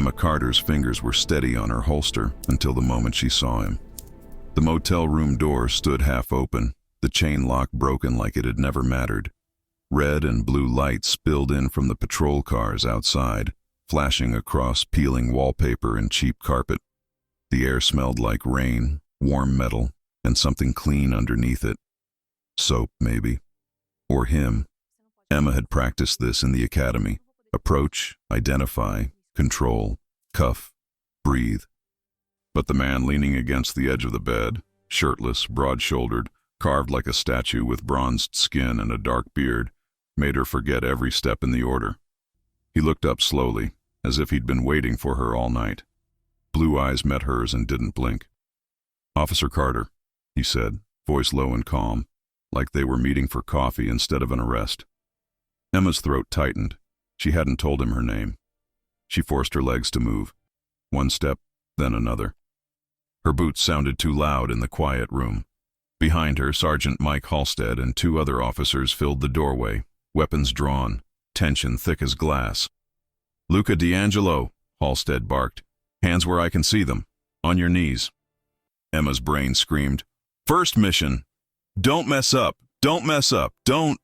Emma Carter's fingers were steady on her holster until the moment she saw him. The motel room door stood half open, the chain lock broken like it had never mattered. Red and blue lights spilled in from the patrol cars outside, flashing across peeling wallpaper and cheap carpet. The air smelled like rain, warm metal, and something clean underneath it. Soap, maybe. Or him. Emma had practiced this in the academy. Approach, identify, control, cuff, breathe. But the man leaning against the edge of the bed, shirtless, broad-shouldered, carved like a statue with bronzed skin and a dark beard, made her forget every step in the order. He looked up slowly, as if he'd been waiting for her all night. Blue eyes met hers and didn't blink. "Officer Carter," he said, voice low and calm, like they were meeting for coffee instead of an arrest. Emma's throat tightened. She hadn't told him her name. She forced her legs to move. One step, then another. Her boots sounded too loud in the quiet room. Behind her, Sergeant Mike Halstead and two other officers filled the doorway, weapons drawn, tension thick as glass. "Luca D'Angelo," Halstead barked. "Hands where I can see them. On your knees." Emma's brain screamed, "First mission! Don't mess up! Don't mess up! Don't!"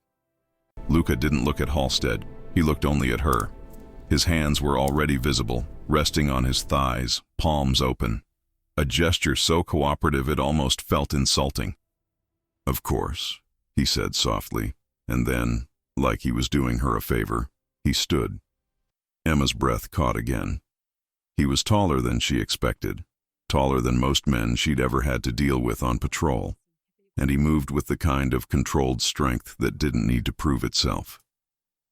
Luca didn't look at Halstead. He looked only at her. His hands were already visible, resting on his thighs, palms open. A gesture so cooperative it almost felt insulting. "Of course," he said softly, and then, like he was doing her a favor, he stood. Emma's breath caught again. He was taller than she expected, taller than most men she'd ever had to deal with on patrol, and he moved with the kind of controlled strength that didn't need to prove itself.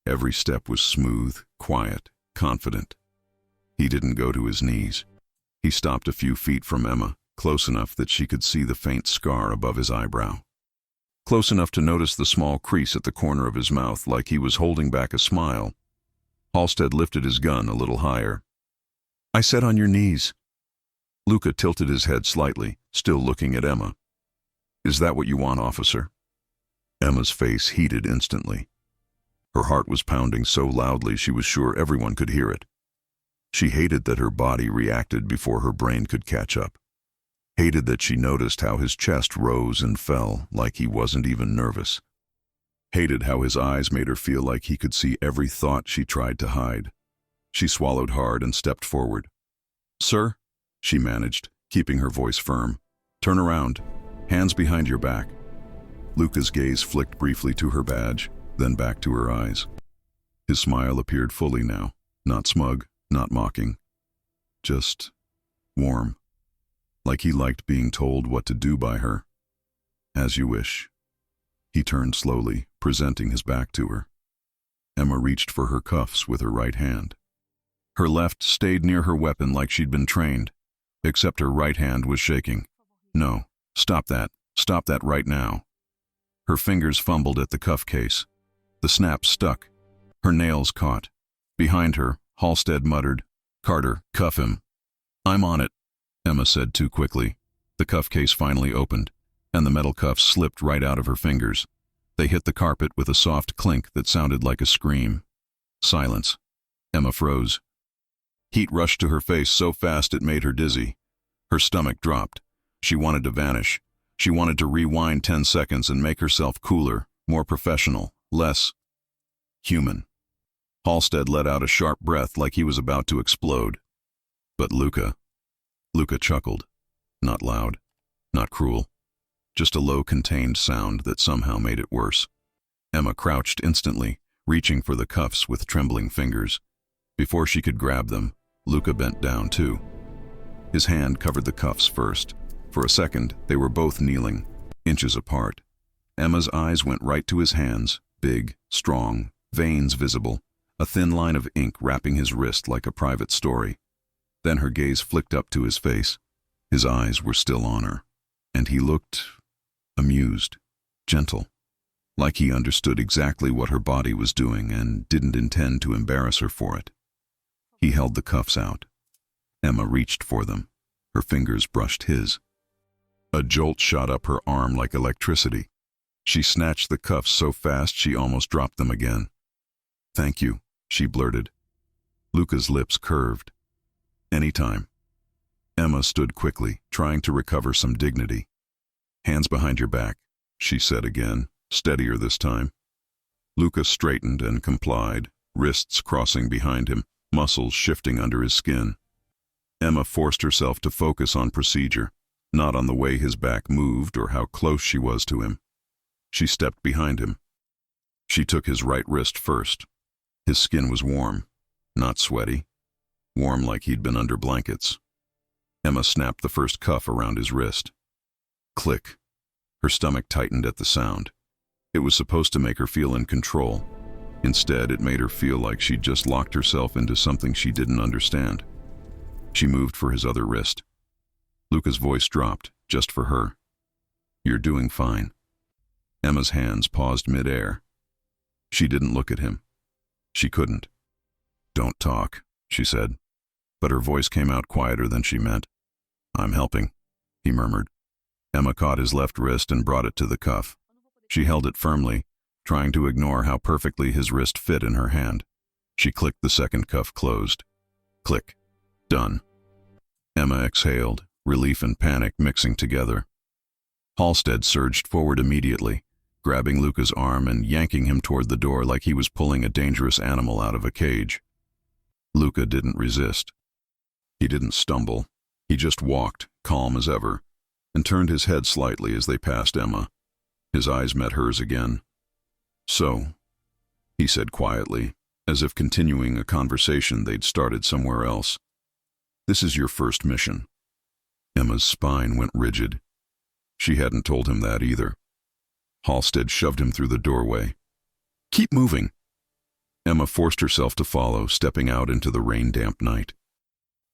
Every step was smooth, quiet, confident. He didn't go to his knees. He stopped a few feet from Emma, close enough that she could see the faint scar above his eyebrow. Close enough to notice the small crease at the corner of his mouth, like he was holding back a smile. Halstead lifted his gun a little higher. "I said on your knees." Luca tilted his head slightly, still looking at Emma. "Is that what you want, officer?" Emma's face heated instantly. Her heart was pounding so loudly she was sure everyone could hear it. She hated that her body reacted before her brain could catch up. Hated that she noticed how his chest rose and fell like he wasn't even nervous. Hated how his eyes made her feel like he could see every thought she tried to hide. She swallowed hard and stepped forward. "Sir," she managed, keeping her voice firm. "Turn around. Hands behind your back." Luca's gaze flicked briefly to her badge, then back to her eyes. His smile appeared fully now, not smug, not mocking. Just warm. Like he liked being told what to do by her. "As you wish." He turned slowly, presenting his back to her. Emma reached for her cuffs with her right hand. Her left stayed near her weapon like she'd been trained, except her right hand was shaking. "No, stop that right now." Her fingers fumbled at the cuff case. The snap stuck. Her nails caught. Behind her, Halstead muttered, "Carter, cuff him." "I'm on it," Emma said too quickly. The cuff case finally opened, and the metal cuffs slipped right out of her fingers. They hit the carpet with a soft clink that sounded like a scream. Silence. Emma froze. Heat rushed to her face so fast it made her dizzy. Her stomach dropped. She wanted to vanish. She wanted to rewind 10 seconds and make herself cooler, more professional, less human. Halstead let out a sharp breath like he was about to explode. But Luca chuckled. Not loud, not cruel. Just a low, contained sound that somehow made it worse. Emma crouched instantly, reaching for the cuffs with trembling fingers. Before she could grab them, Luca bent down too. His hand covered the cuffs first. For a second, they were both kneeling, inches apart. Emma's eyes went right to his hands, big, strong, veins visible, a thin line of ink wrapping his wrist like a private story. Then her gaze flicked up to his face. His eyes were still on her, and he looked amused, gentle, like he understood exactly what her body was doing and didn't intend to embarrass her for it. He held the cuffs out. Emma reached for them. Her fingers brushed his. A jolt shot up her arm like electricity. She snatched the cuffs so fast she almost dropped them again. "Thank you," she blurted. Luca's lips curved. Anytime. Emma stood quickly, trying to recover some dignity. Hands behind your back, she said again, steadier this time. Luca straightened and complied, wrists crossing behind him, muscles shifting under his skin. Emma forced herself to focus on procedure, not on the way his back moved or how close she was to him. She stepped behind him. She took his right wrist first. His skin was warm, not sweaty, warm like he'd been under blankets. Emma snapped the first cuff around his wrist. Click. Her stomach tightened at the sound. It was supposed to make her feel in control. Instead, it made her feel like she'd just locked herself into something she didn't understand. She moved for his other wrist. Luca's voice dropped, just for her. You're doing fine. Emma's hands paused mid-air. She didn't look at him. She couldn't. Don't talk, she said, but her voice came out quieter than she meant. I'm helping, he murmured. Emma caught his left wrist and brought it to the cuff. She held it firmly, trying to ignore how perfectly his wrist fit in her hand. She clicked the second cuff closed. Click. Done. Emma exhaled, relief and panic mixing together. Halstead surged forward immediately, grabbing Luca's arm and yanking him toward the door like he was pulling a dangerous animal out of a cage. Luca didn't resist. He didn't stumble. He just walked, calm as ever, and turned his head slightly as they passed Emma. His eyes met hers again. So, he said quietly, as if continuing a conversation they'd started somewhere else. This is your first mission. Emma's spine went rigid. She hadn't told him that either. Halstead shoved him through the doorway. Keep moving. Emma forced herself to follow, stepping out into the rain-damp night.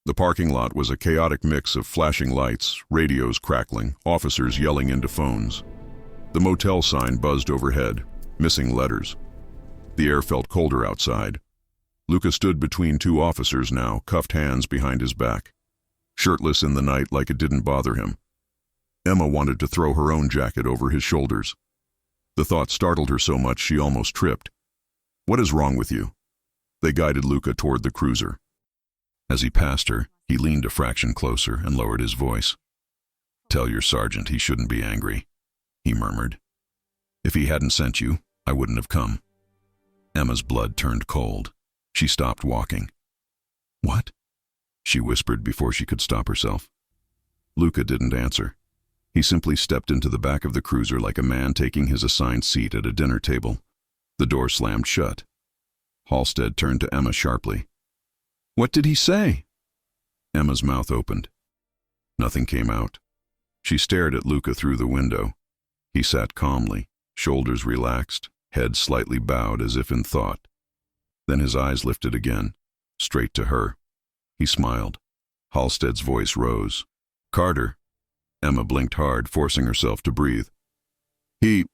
The parking lot was a chaotic mix of flashing lights, radios crackling, officers yelling into phones. The motel sign buzzed overhead, missing letters. The air felt colder outside. Luca stood between two officers now, cuffed hands behind his back. Shirtless in the night like it didn't bother him. Emma wanted to throw her own jacket over his shoulders. The thought startled her so much she almost tripped. What is wrong with you? They guided Luca toward the cruiser. As he passed her, he leaned a fraction closer and lowered his voice. Tell your sergeant he shouldn't be angry, he murmured. If he hadn't sent you, I wouldn't have come. Emma's blood turned cold. She stopped walking. What? She whispered before she could stop herself. Luca didn't answer. He simply stepped into the back of the cruiser like a man taking his assigned seat at a dinner table. The door slammed shut. Halstead turned to Emma sharply. What did he say? Emma's mouth opened. Nothing came out. She stared at Luca through the window. He sat calmly, shoulders relaxed, head slightly bowed as if in thought. Then his eyes lifted again, straight to her. He smiled. Halstead's voice rose. Carter. Emma blinked hard, forcing herself to breathe. He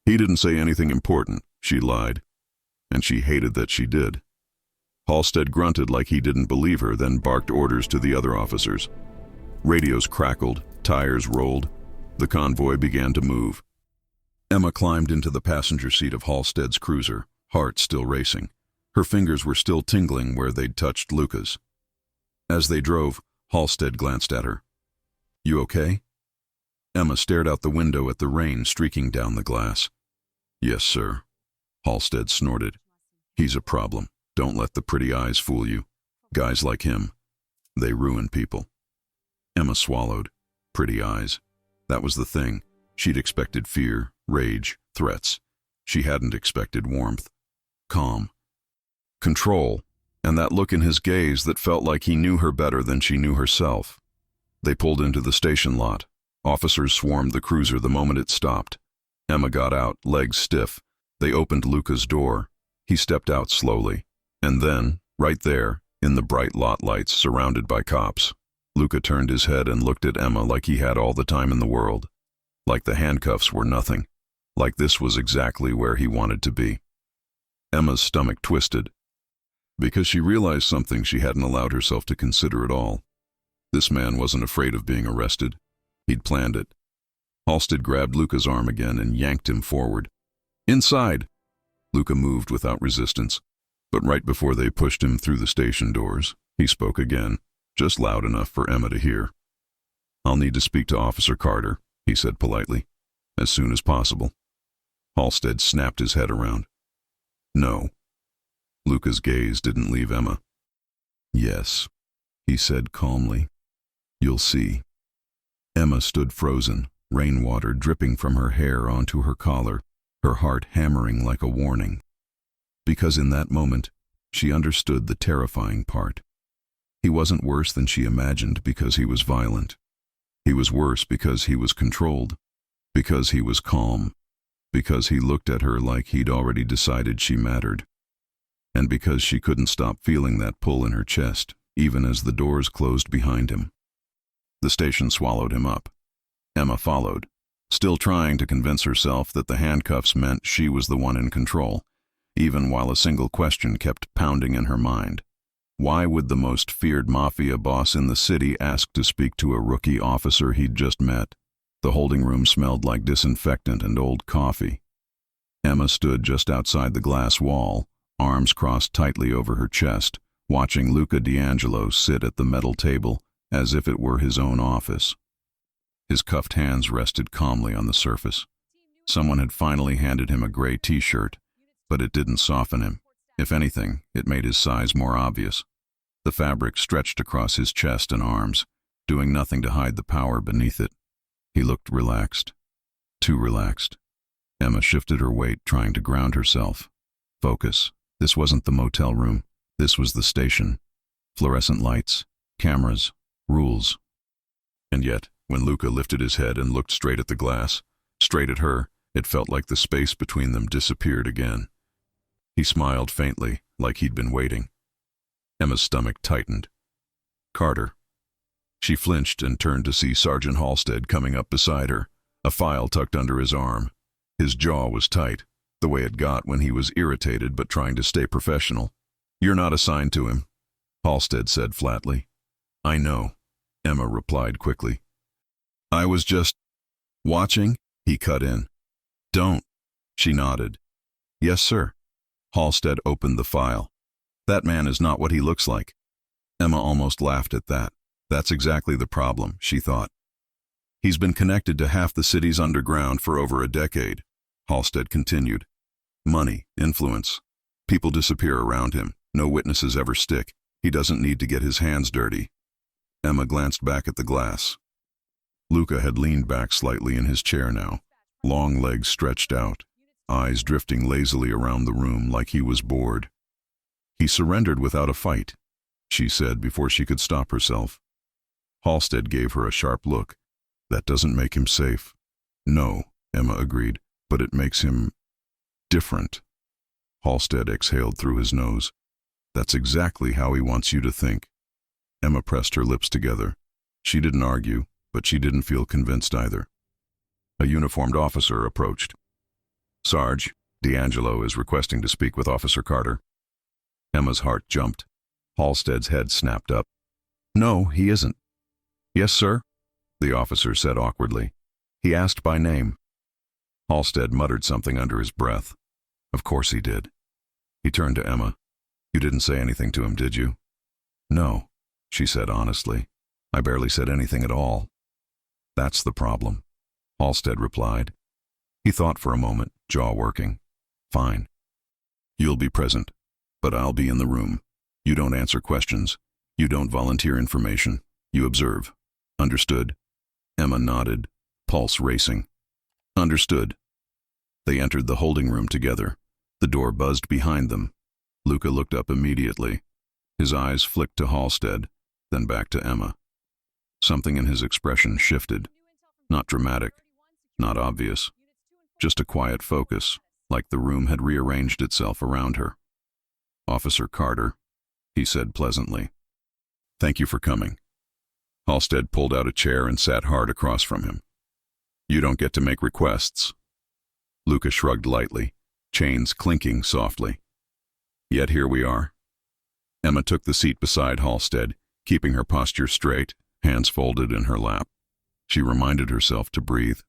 didn't say anything important, she lied. And she hated that she did. Halstead grunted like he didn't believe her, then barked orders to the other officers. Radios crackled, tires rolled. The convoy began to move. Emma climbed into the passenger seat of Halstead's cruiser, heart still racing. Her fingers were still tingling where they'd touched Luca's. As they drove, Halstead glanced at her. You okay? Emma stared out the window at the rain streaking down the glass. Yes, sir. Halstead snorted. He's a problem. Don't let the pretty eyes fool you. Guys like him, they ruin people. Emma swallowed. Pretty eyes. That was the thing. She'd expected fear, rage, threats. She hadn't expected warmth. Calm. Control, and that look in his gaze that felt like he knew her better than she knew herself. They pulled into the station lot. Officers swarmed the cruiser the moment it stopped. Emma got out, legs stiff. They opened Luca's door. He stepped out slowly. And then, right there, in the bright lot lights surrounded by cops, Luca turned his head and looked at Emma like he had all the time in the world. Like the handcuffs were nothing. Like this was exactly where he wanted to be. Emma's stomach twisted, because she realized something she hadn't allowed herself to consider at all. This man wasn't afraid of being arrested. He'd planned it. Halstead grabbed Luca's arm again and yanked him forward. Inside! Luca moved without resistance, but right before they pushed him through the station doors, he spoke again, just loud enough for Emma to hear. "I'll need to speak to Officer Carter," he said politely, "as soon as possible." Halstead snapped his head around. "No." Luca's gaze didn't leave Emma. "Yes," he said calmly. "You'll see." Emma stood frozen, rainwater dripping from her hair onto her collar, her heart hammering like a warning. Because in that moment, she understood the terrifying part. He wasn't worse than she imagined because he was violent. He was worse because he was controlled, because he was calm, because he looked at her like he'd already decided she mattered, and because she couldn't stop feeling that pull in her chest, even as the doors closed behind him. The station swallowed him up. Emma followed, still trying to convince herself that the handcuffs meant she was the one in control, even while a single question kept pounding in her mind. Why would the most feared Mafia boss in the city ask to speak to a rookie officer he'd just met? The holding room smelled like disinfectant and old coffee. Emma stood just outside the glass wall, arms crossed tightly over her chest, watching Luca D'Angelo sit at the metal table as if it were his own office. His cuffed hands rested calmly on the surface. Someone had finally handed him a gray t-shirt, but it didn't soften him. If anything, it made his size more obvious. The fabric stretched across his chest and arms, doing nothing to hide the power beneath it. He looked relaxed. Too relaxed. Emma shifted her weight, trying to ground herself. Focus. This wasn't the motel room. This was the station. Fluorescent lights, cameras, rules. And yet, when Luca lifted his head and looked straight at the glass, straight at her, it felt like the space between them disappeared again. He smiled faintly, like he'd been waiting. Emma's stomach tightened. "Carter." She flinched and turned to see Sergeant Halstead coming up beside her, a file tucked under his arm. His jaw was tight, the way it got when he was irritated but trying to stay professional. "You're not assigned to him," Halstead said flatly. "I know," Emma replied quickly. "I was just watching," he cut in. "Don't." She nodded. "Yes, sir." Halstead opened the file. "That man is not what he looks like." Emma almost laughed at that. That's exactly the problem, she thought. "He's been connected to half the city's underground for over a decade," Halstead continued. "Money, influence. People disappear around him. No witnesses ever stick. He doesn't need to get his hands dirty." Emma glanced back at the glass. Luca had leaned back slightly in his chair now, long legs stretched out, eyes drifting lazily around the room like he was bored. "He surrendered without a fight," she said before she could stop herself. Halstead gave her a sharp look. "That doesn't make him safe." "No," Emma agreed, "but it makes him different." Halstead exhaled through his nose. "That's exactly how he wants you to think." Emma pressed her lips together. She didn't argue, but she didn't feel convinced either. A uniformed officer approached. "Sarge, D'Angelo is requesting to speak with Officer Carter." Emma's heart jumped. Halstead's head snapped up. "No, he isn't." "Yes, sir," the officer said awkwardly. "He asked by name." Halstead muttered something under his breath. Of course he did. He turned to Emma. "You didn't say anything to him, did you?" "No," she said honestly. "I barely said anything at all." "That's the problem," Halstead replied. He thought for a moment, jaw working. "Fine. You'll be present, but I'll be in the room. You don't answer questions. You don't volunteer information. You observe. Understood?" Emma nodded, pulse racing. "Understood." They entered the holding room together. The door buzzed behind them. Luca looked up immediately. His eyes flicked to Halstead, then back to Emma. Something in his expression shifted. Not dramatic, not obvious. Just a quiet focus, like the room had rearranged itself around her. "Officer Carter," he said pleasantly. "Thank you for coming." Halstead pulled out a chair and sat hard across from him. "You don't get to make requests." Luca shrugged lightly, chains clinking softly. "Yet here we are." Emma took the seat beside Halstead, keeping her posture straight, hands folded in her lap. She reminded herself to breathe.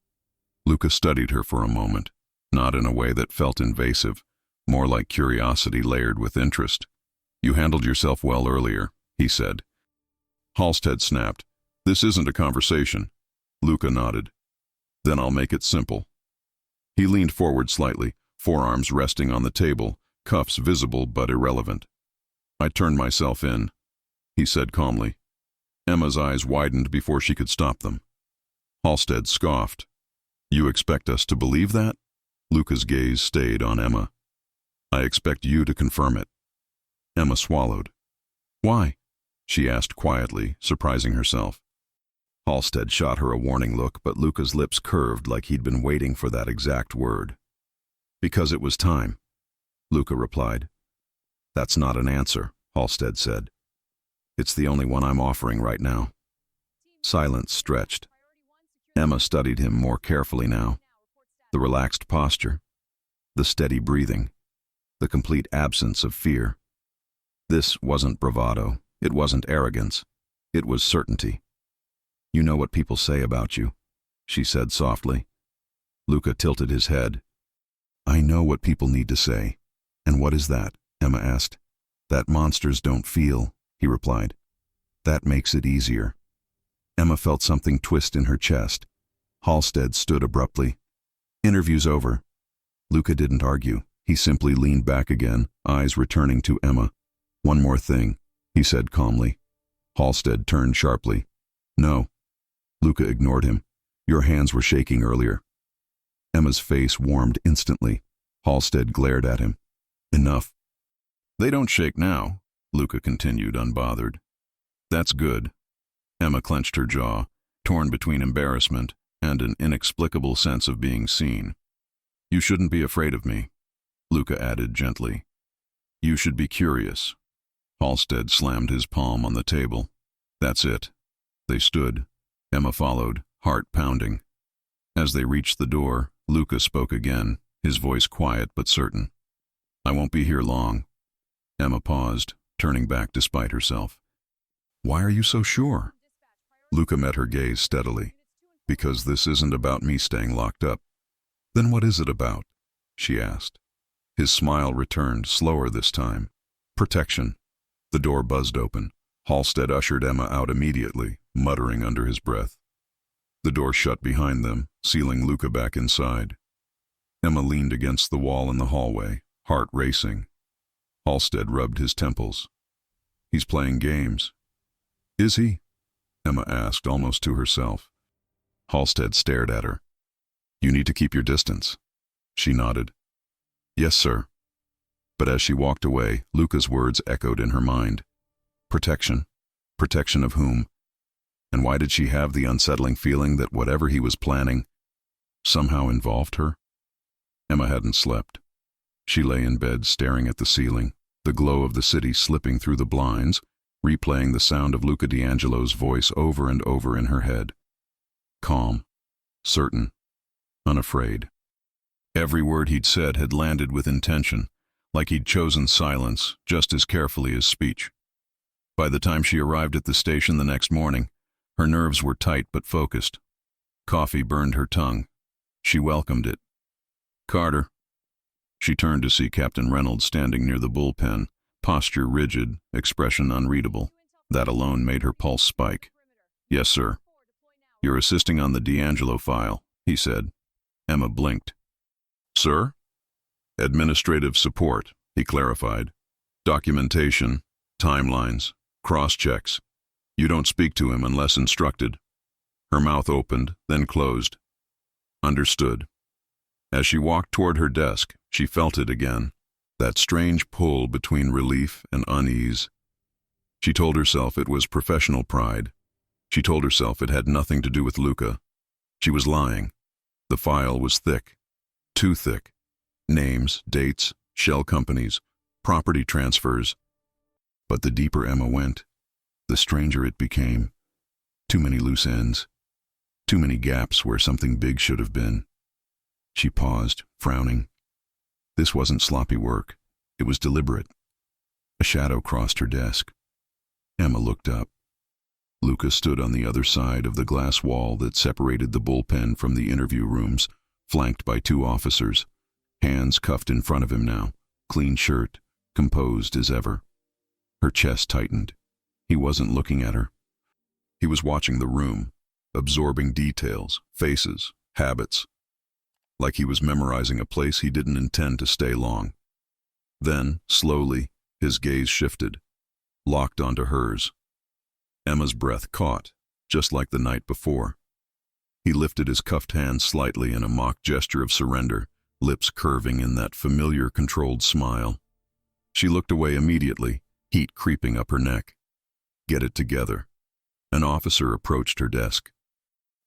Luca studied her for a moment, not in a way that felt invasive, more like curiosity layered with interest. "You handled yourself well earlier," he said. Halstead snapped. This isn't a conversation. Luca nodded. Then I'll make it simple. He leaned forward slightly, forearms resting on the table, cuffs visible but irrelevant. I turned myself in, he said calmly. Emma's eyes widened before she could stop them. Halstead scoffed. You expect us to believe that? Luca's gaze stayed on Emma. I expect you to confirm it. Emma swallowed. Why? She asked quietly, surprising herself. Halstead shot her a warning look, but Luca's lips curved like he'd been waiting for that exact word. Because it was time, Luca replied. That's not an answer, Halstead said. It's the only one I'm offering right now. Silence stretched. Emma studied him more carefully now. The relaxed posture, the steady breathing, the complete absence of fear. This wasn't bravado, it wasn't arrogance, it was certainty. You know what people say about you, she said softly. Luca tilted his head. I know what people need to say. And what is that? Emma asked. That monsters don't feel, he replied. That makes it easier. Emma felt something twist in her chest. Halstead stood abruptly. Interview's over. Luca didn't argue. He simply leaned back again, eyes returning to Emma. One more thing, he said calmly. Halstead turned sharply. No. Luca ignored him. Your hands were shaking earlier. Emma's face warmed instantly. Halstead glared at him. Enough. They don't shake now, Luca continued, unbothered. That's good. Emma clenched her jaw, torn between embarrassment and an inexplicable sense of being seen. You shouldn't be afraid of me, Luca added gently. You should be curious. Halstead slammed his palm on the table. That's it. They stood. Emma followed, heart pounding. As they reached the door, Luca spoke again, his voice quiet but certain. I won't be here long. Emma paused, turning back despite herself. Why are you so sure? Luca met her gaze steadily. Because this isn't about me staying locked up. Then what is it about? She asked. His smile returned, slower this time. Protection. The door buzzed open. Halstead ushered Emma out immediately, muttering under his breath. The door shut behind them, sealing Luca back inside. Emma leaned against the wall in the hallway, heart racing. Halstead rubbed his temples. He's playing games. Is he? Emma asked, almost to herself. Halstead stared at her. You need to keep your distance. She nodded. Yes, sir. But as she walked away, Luca's words echoed in her mind. Protection? Protection of whom? And why did she have the unsettling feeling that whatever he was planning somehow involved her? Emma hadn't slept. She lay in bed staring at the ceiling, the glow of the city slipping through the blinds, replaying the sound of Luca D'Angelo's voice over and over in her head. Calm, certain, unafraid. Every word he'd said had landed with intention, like he'd chosen silence just as carefully as speech. By the time she arrived at the station the next morning, her nerves were tight but focused. Coffee burned her tongue. She welcomed it. Carter. She turned to see Captain Reynolds standing near the bullpen, posture rigid, expression unreadable. That alone made her pulse spike. Yes, sir. You're assisting on the D'Angelo file, he said. Emma blinked. Sir? Administrative support, he clarified. Documentation, timelines, cross-checks. You don't speak to him unless instructed. Her mouth opened, then closed. Understood. As she walked toward her desk, she felt it again, that strange pull between relief and unease. She told herself it was professional pride. She told herself it had nothing to do with Luca. She was lying. The file was thick. Too thick. Names, dates, shell companies, property transfers. But the deeper Emma went, the stranger it became. Too many loose ends. Too many gaps where something big should have been. She paused, frowning. This wasn't sloppy work. It was deliberate. A shadow crossed her desk. Emma looked up. Luca stood on the other side of the glass wall that separated the bullpen from the interview rooms, flanked by two officers, hands cuffed in front of him now, clean shirt, composed as ever. Her chest tightened. He wasn't looking at her. He was watching the room, absorbing details, faces, habits, like he was memorizing a place he didn't intend to stay long. Then, slowly, his gaze shifted, locked onto hers. Emma's breath caught, just like the night before. He lifted his cuffed hand slightly in a mock gesture of surrender, lips curving in that familiar controlled smile. She looked away immediately, heat creeping up her neck. Get it together. An officer approached her desk.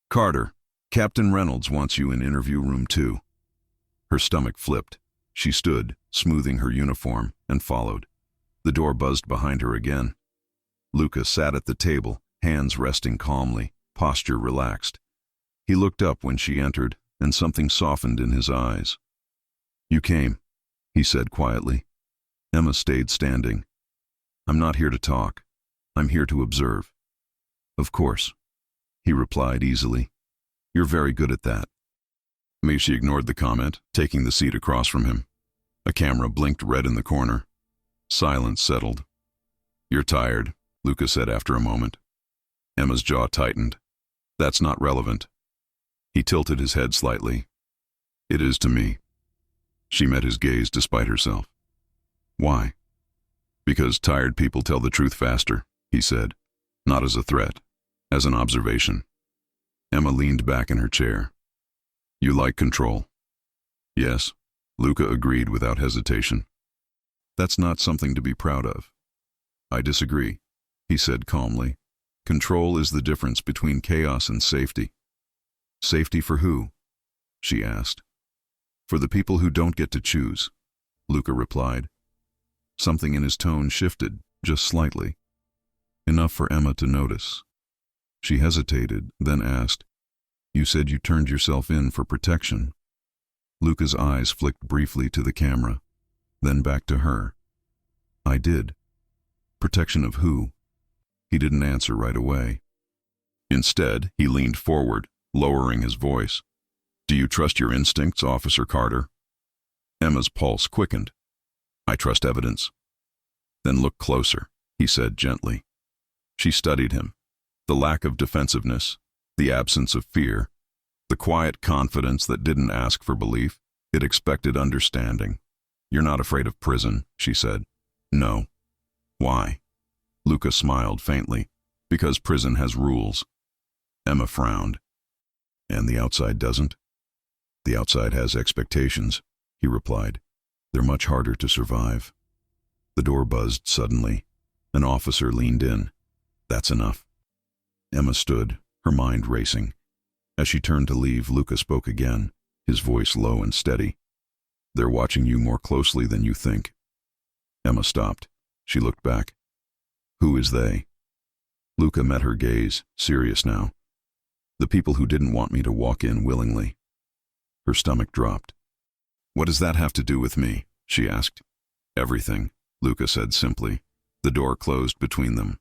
Carter, Captain Reynolds wants you in interview room 2. Her stomach flipped. She stood, smoothing her uniform, and followed. The door buzzed behind her again. Lucas sat at the table, hands resting calmly, posture relaxed. He looked up when she entered, and something softened in his eyes. You came, he said quietly. Emma stayed standing. I'm not here to talk. I'm here to observe. Of course, he replied easily. You're very good at that. Maybe she ignored the comment, taking the seat across from him. A camera blinked red in the corner. Silence settled. You're tired, Lucas said after a moment. Emma's jaw tightened. That's not relevant. He tilted his head slightly. It is to me. She met his gaze despite herself. Why? Because tired people tell the truth faster, he said. Not as a threat, as an observation. Emma leaned back in her chair. You like control? Yes, Luca agreed without hesitation. That's not something to be proud of. I disagree, he said calmly. Control is the difference between chaos and safety. Safety for who? She asked. For the people who don't get to choose, Luca replied. Something in his tone shifted, just slightly. Enough for Emma to notice. She hesitated, then asked, You said you turned yourself in for protection. Luca's eyes flicked briefly to the camera, then back to her. I did. Protection of who? He didn't answer right away. Instead, he leaned forward, lowering his voice. Do you trust your instincts, Officer Carter? Emma's pulse quickened. I trust evidence. Then look closer, he said gently. She studied him. The lack of defensiveness, the absence of fear, the quiet confidence that didn't ask for belief, it expected understanding. You're not afraid of prison, she said. No. Why? Luca smiled faintly. Because prison has rules. Emma frowned. And the outside doesn't? The outside has expectations, he replied. They're much harder to survive. The door buzzed suddenly. An officer leaned in. That's enough. Emma stood, her mind racing. As she turned to leave, Luca spoke again, his voice low and steady. They're watching you more closely than you think. Emma stopped. She looked back. Who is they? Luca met her gaze, serious now. The people who didn't want me to walk in willingly. Her stomach dropped. What does that have to do with me? She asked. Everything, Luca said simply. The door closed between them.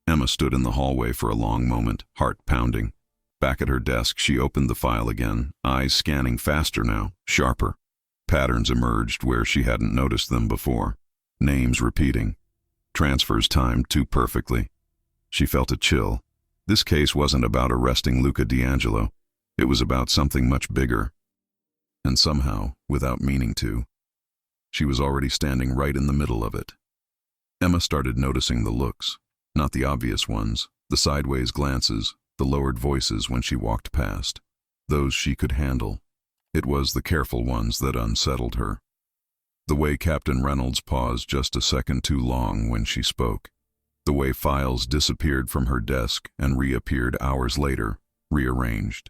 Emma stood in the hallway for a long moment, heart pounding. Back at her desk, she opened the file again, eyes scanning faster now, sharper. Patterns emerged where she hadn't noticed them before. Names repeating. Transfers timed too perfectly. She felt a chill. This case wasn't about arresting Luca D'Angelo. It was about something much bigger. And somehow, without meaning to, she was already standing right in the middle of it. Emma started noticing the looks, not the obvious ones, the sideways glances, the lowered voices when she walked past. Those she could handle. It was the careful ones that unsettled her. The way Captain Reynolds paused just a second too long when she spoke. The way files disappeared from her desk and reappeared hours later, rearranged.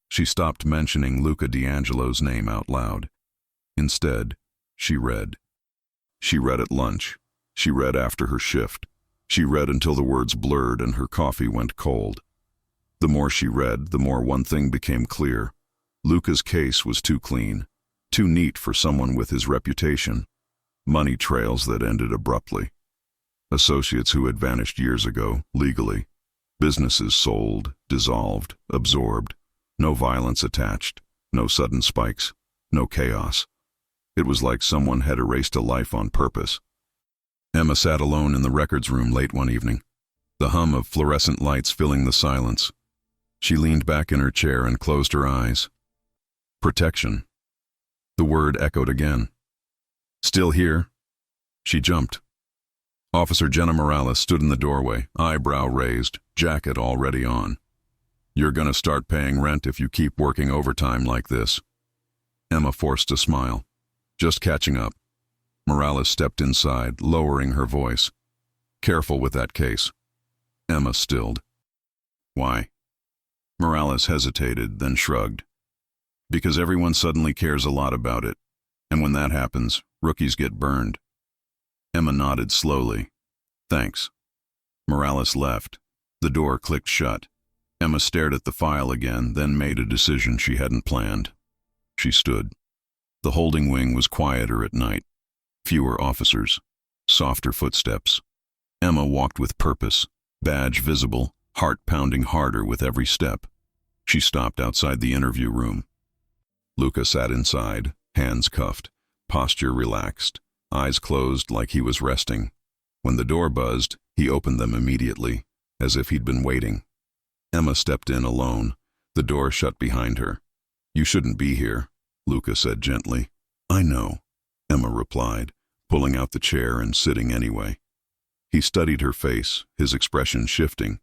She stopped mentioning Luca D'Angelo's name out loud. Instead, she read. She read at lunch. She read after her shift. She read until the words blurred and her coffee went cold. The more she read, the more one thing became clear. Luca's case was too clean, too neat for someone with his reputation. Money trails that ended abruptly. Associates who had vanished years ago, legally. Businesses sold, dissolved, absorbed. No violence attached, no sudden spikes, no chaos. It was like someone had erased a life on purpose. Emma sat alone in the records room late one evening. the hum of fluorescent lights filling the silence. She leaned back in her chair and closed her eyes. Protection. The word echoed again. Still here? She jumped. Officer Jenna Morales stood in the doorway, eyebrow raised, jacket already on. You're gonna start paying rent if you keep working overtime like this. Emma forced a smile. Just catching up. Morales stepped inside, lowering her voice. Careful with that case. Emma stilled. Why? Morales hesitated, then shrugged. Because everyone suddenly cares a lot about it, and when that happens, rookies get burned. Emma nodded slowly. Thanks. Morales left. The door clicked shut. Emma stared at the file again, then made a decision she hadn't planned. She stood. The holding wing was quieter at night. Fewer officers. Softer footsteps. Emma walked with purpose, badge visible, heart pounding harder with every step. She stopped outside the interview room. Luca sat inside, hands cuffed, posture relaxed, eyes closed like he was resting. When the door buzzed, he opened them immediately, as if he'd been waiting. Emma stepped in alone. The door shut behind her. You shouldn't be here, Luca said gently. I know, Emma replied, pulling out the chair and sitting anyway. He studied her face, his expression shifting,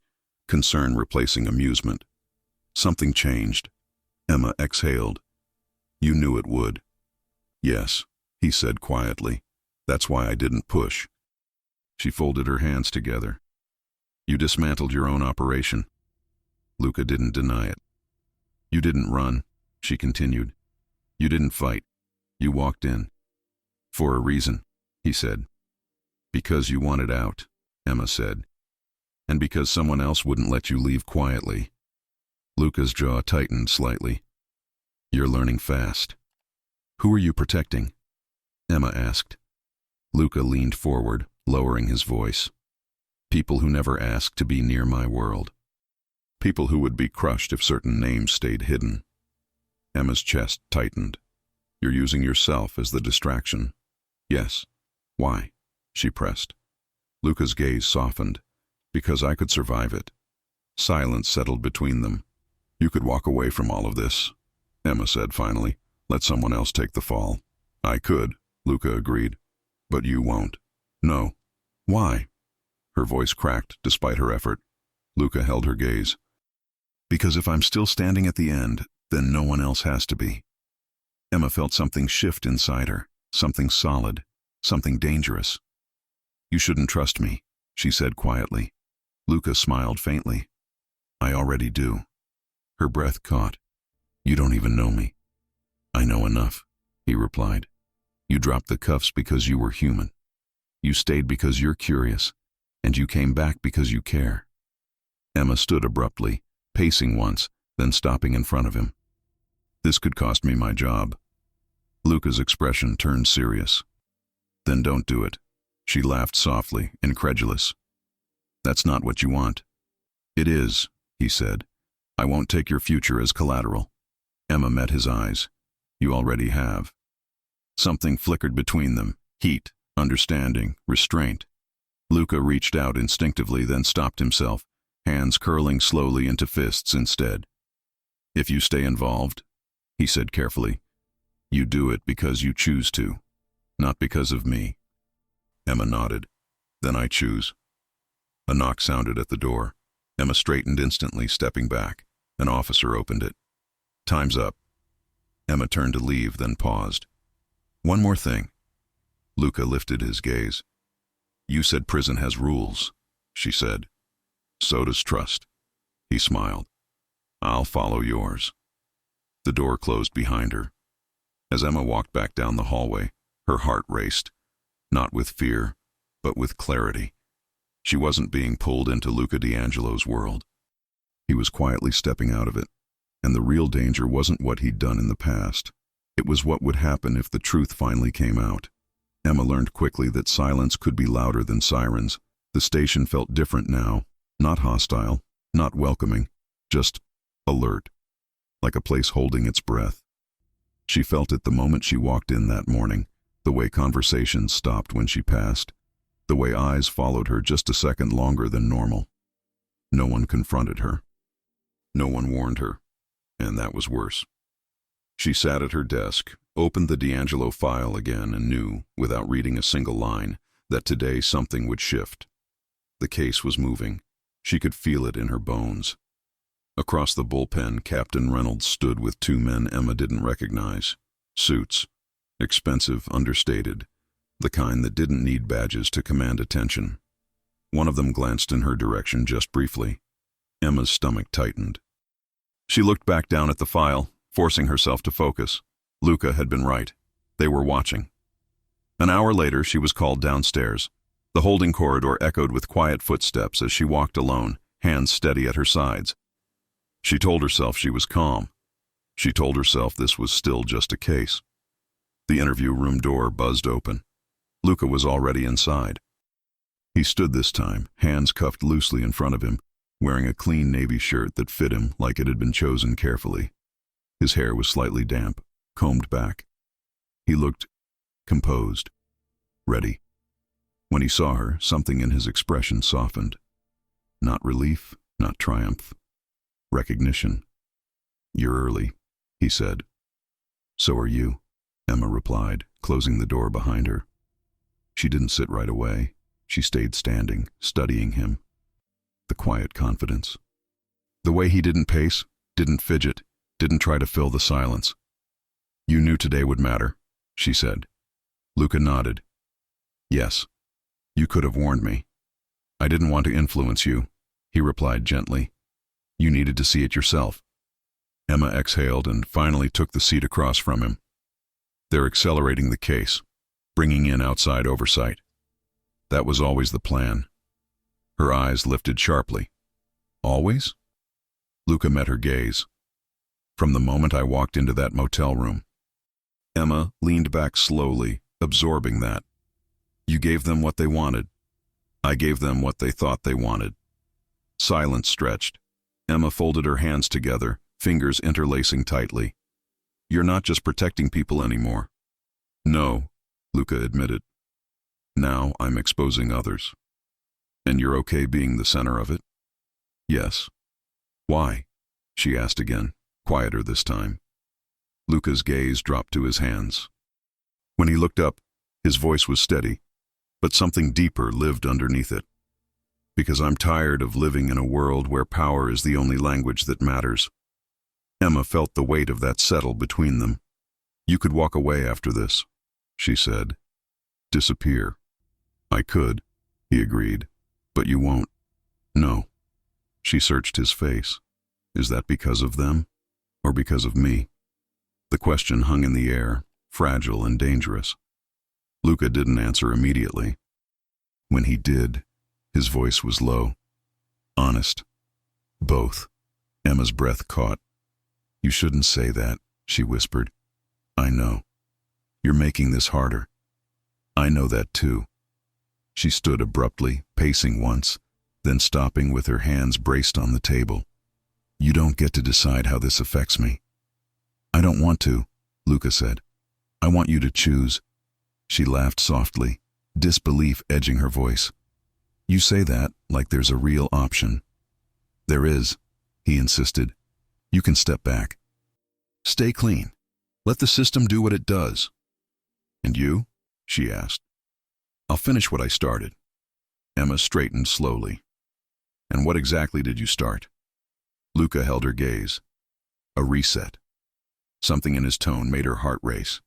concern replacing amusement. Something changed. Emma exhaled. You knew it would. Yes, he said quietly. That's why I didn't push. She folded her hands together. You dismantled your own operation. Luca didn't deny it. You didn't run, she continued. You didn't fight. You walked in. For a reason, he said. Because you wanted out, Emma said. And because someone else wouldn't let you leave quietly. Luca's jaw tightened slightly. You're learning fast. Who are you protecting? Emma asked. Luca leaned forward, lowering his voice. People who never asked to be near my world. People who would be crushed if certain names stayed hidden. Emma's chest tightened. You're using yourself as the distraction. Yes. Why? She pressed. Luca's gaze softened. Because I could survive it. Silence settled between them. You could walk away from all of this, Emma said finally. Let someone else take the fall. I could, Luca agreed. But you won't. No. Why? Her voice cracked despite her effort. Luca held her gaze. Because if I'm still standing at the end, then no one else has to be. Emma felt something shift inside her, something solid, something dangerous. You shouldn't trust me, she said quietly. Luca smiled faintly. I already do. Her breath caught. You don't even know me. I know enough, he replied. You dropped the cuffs because you were human. You stayed because you're curious, and you came back because you care. Emma stood abruptly, pacing once, then stopping in front of him. This could cost me my job. Luca's expression turned serious. Then don't do it. She laughed softly, incredulous. That's not what you want. It is, he said. I won't take your future as collateral. Emma met his eyes. You already have. Something flickered between them, heat, understanding, restraint. Luca reached out instinctively, then stopped himself, hands curling slowly into fists instead. If you stay involved, he said carefully, you do it because you choose to, not because of me. Emma nodded. Then I choose. A knock sounded at the door. Emma straightened instantly, stepping back. An officer opened it. Time's up. Emma turned to leave, then paused. One more thing. Luca lifted his gaze. You said prison has rules, she said. So does trust. He smiled. I'll follow yours. The door closed behind her. As Emma walked back down the hallway, her heart raced, not with fear, but with clarity. She wasn't being pulled into Luca D'Angelo's world. He was quietly stepping out of it, and the real danger wasn't what he'd done in the past. It was what would happen if the truth finally came out. Emma learned quickly that silence could be louder than sirens. The station felt different now, not hostile, not welcoming, just alert, like a place holding its breath. She felt it the moment she walked in that morning, the way conversations stopped when she passed, the way eyes followed her just a second longer than normal. No one confronted her. No one warned her, and that was worse. She sat at her desk, opened the D'Angelo file again, and knew, without reading a single line, that today something would shift. The case was moving. She could feel it in her bones. Across the bullpen, Captain Reynolds stood with two men Emma didn't recognize. Suits. Expensive, understated. The kind that didn't need badges to command attention. One of them glanced in her direction just briefly. Emma's stomach tightened. She looked back down at the file, forcing herself to focus. Luca had been right. They were watching. An hour later, she was called downstairs. The holding corridor echoed with quiet footsteps as she walked alone, hands steady at her sides. She told herself she was calm. She told herself this was still just a case. The interview room door buzzed open. Luca was already inside. He stood this time, hands cuffed loosely in front of him, wearing a clean navy shirt that fit him like it had been chosen carefully. His hair was slightly damp, combed back. He looked composed, ready. When he saw her, something in his expression softened. Not relief, not triumph. Recognition. "You're early," he said. "So are you," Emma replied, closing the door behind her. She didn't sit right away. She stayed standing, studying him. The quiet confidence. The way he didn't pace, didn't fidget, didn't try to fill the silence. "You knew today would matter," she said. Luca nodded. "Yes. You could have warned me." "I didn't want to influence you," he replied gently. "You needed to see it yourself." Emma exhaled and finally took the seat across from him. "They're accelerating the case, bringing in outside oversight. That was always the plan." Her eyes lifted sharply. "Always?" Luca met her gaze. "From the moment I walked into that motel room." Emma leaned back slowly, absorbing that. "You gave them what they wanted. I gave them what they thought they wanted." Silence stretched. Emma folded her hands together, fingers interlacing tightly. "You're not just protecting people anymore." "No," Luca admitted. "Now I'm exposing others." "And you're okay being the center of it?" "Yes." "Why?" she asked again, quieter this time. Luca's gaze dropped to his hands. When he looked up, his voice was steady, but something deeper lived underneath it. "Because I'm tired of living in a world where power is the only language that matters." Emma felt the weight of that settle between them. "You could walk away after this," she said. "Disappear." "I could," he agreed, "but you won't." "No." She searched his face. "Is that because of them, or because of me?" The question hung in the air, fragile and dangerous. Luca didn't answer immediately. When he did, his voice was low. "Honest." "Both." Emma's breath caught. "You shouldn't say that," she whispered. "I know. You're making this harder." "I know that too." She stood abruptly, pacing once, then stopping with her hands braced on the table. "You don't get to decide how this affects me." "I don't want to," Luca said. "I want you to choose." She laughed softly, disbelief edging her voice. "You say that like there's a real option." "There is," he insisted. "You can step back. Stay clean. Let the system do what it does." "And you?" she asked. "I'll finish what I started." Emma straightened slowly. "And what exactly did you start?" Luca held her gaze. "A reset." Something in his tone made her heart race.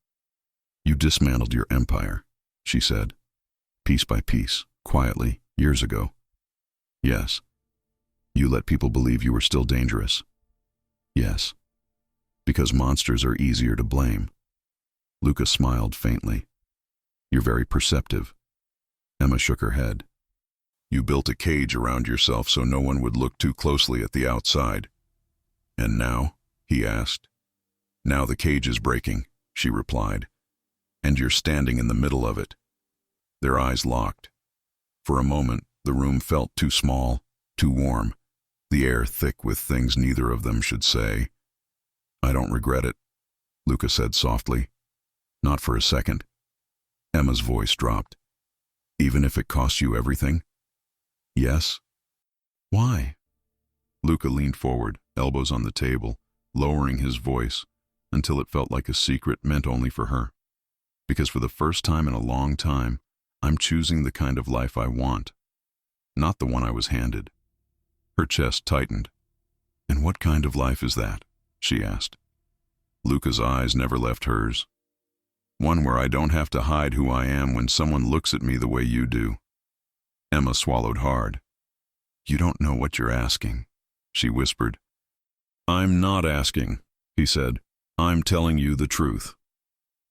"You dismantled your empire," she said. "Piece by piece, quietly, years ago." "Yes." "You let people believe you were still dangerous." "Yes." "Because monsters are easier to blame." Luca smiled faintly. "You're very perceptive." Emma shook her head. "You built a cage around yourself so no one would look too closely at the outside." "And now?" he asked. "Now the cage is breaking," she replied. "And you're standing in the middle of it." Their eyes locked. For a moment, the room felt too small, too warm, the air thick with things neither of them should say. "I don't regret it," Luca said softly. "Not for a second." Emma's voice dropped. "Even if it costs you everything?" "Yes." "Why?" Luca leaned forward, elbows on the table, lowering his voice until it felt like a secret meant only for her. Because for the first time in a long time, I'm choosing the kind of life I want, not the one I was handed. Her chest tightened. And what kind of life is that? She asked. Luca's eyes never left hers. One where I don't have to hide who I am when someone looks at me the way you do. Emma swallowed hard. You don't know what you're asking, she whispered. I'm not asking, he said. I'm telling you the truth.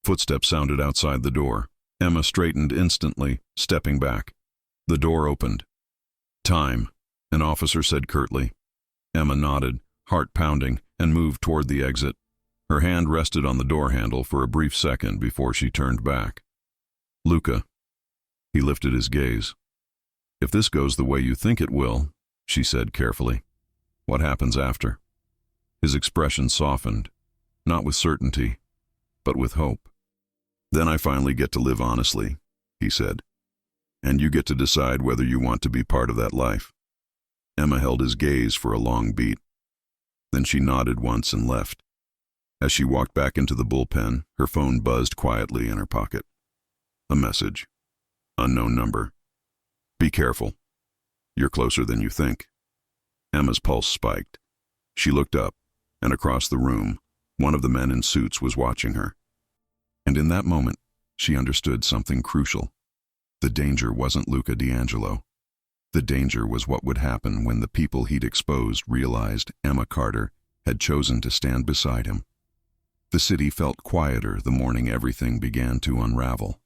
Footsteps sounded outside the door. Emma straightened instantly, stepping back. The door opened. Time, an officer said curtly. Emma nodded, heart pounding, and moved toward the exit. Her hand rested on the door handle for a brief second before she turned back. Luca. He lifted his gaze. If this goes the way you think it will, she said carefully, what happens after? His expression softened, not with certainty, but with hope. Then I finally get to live honestly, he said. And you get to decide whether you want to be part of that life. Emma held his gaze for a long beat. Then she nodded once and left. As she walked back into the bullpen, her phone buzzed quietly in her pocket. A message. Unknown number. Be careful. You're closer than you think. Emma's pulse spiked. She looked up, and across the room, one of the men in suits was watching her. And in that moment, she understood something crucial. The danger wasn't Luca D'Angelo. The danger was what would happen when the people he'd exposed realized Emma Carter had chosen to stand beside him. The city felt quieter the morning everything began to unravel.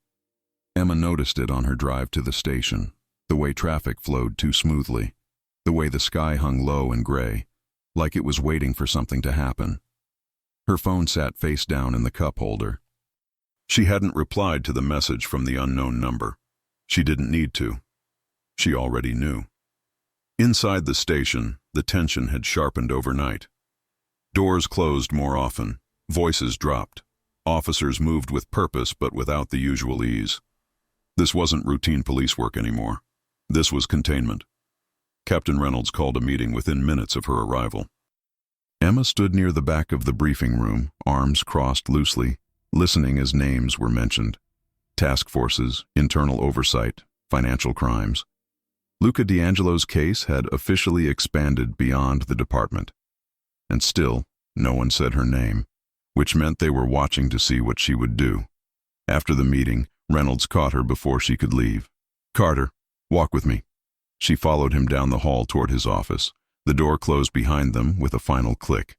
Emma noticed it on her drive to the station, the way traffic flowed too smoothly, the way the sky hung low and gray, like it was waiting for something to happen. Her phone sat face down in the cup holder. She hadn't replied to the message from the unknown number. She didn't need to. She already knew. Inside the station, the tension had sharpened overnight. Doors closed more often. Voices dropped. Officers moved with purpose but without the usual ease. This wasn't routine police work anymore. This was containment. Captain Reynolds called a meeting within minutes of her arrival. Emma stood near the back of the briefing room, arms crossed loosely, listening as names were mentioned. Task forces, internal oversight, financial crimes. Luca D'Angelo's case had officially expanded beyond the department. And still, no one said her name, which meant they were watching to see what she would do. After the meeting, Reynolds caught her before she could leave. Carter, walk with me. She followed him down the hall toward his office. The door closed behind them with a final click.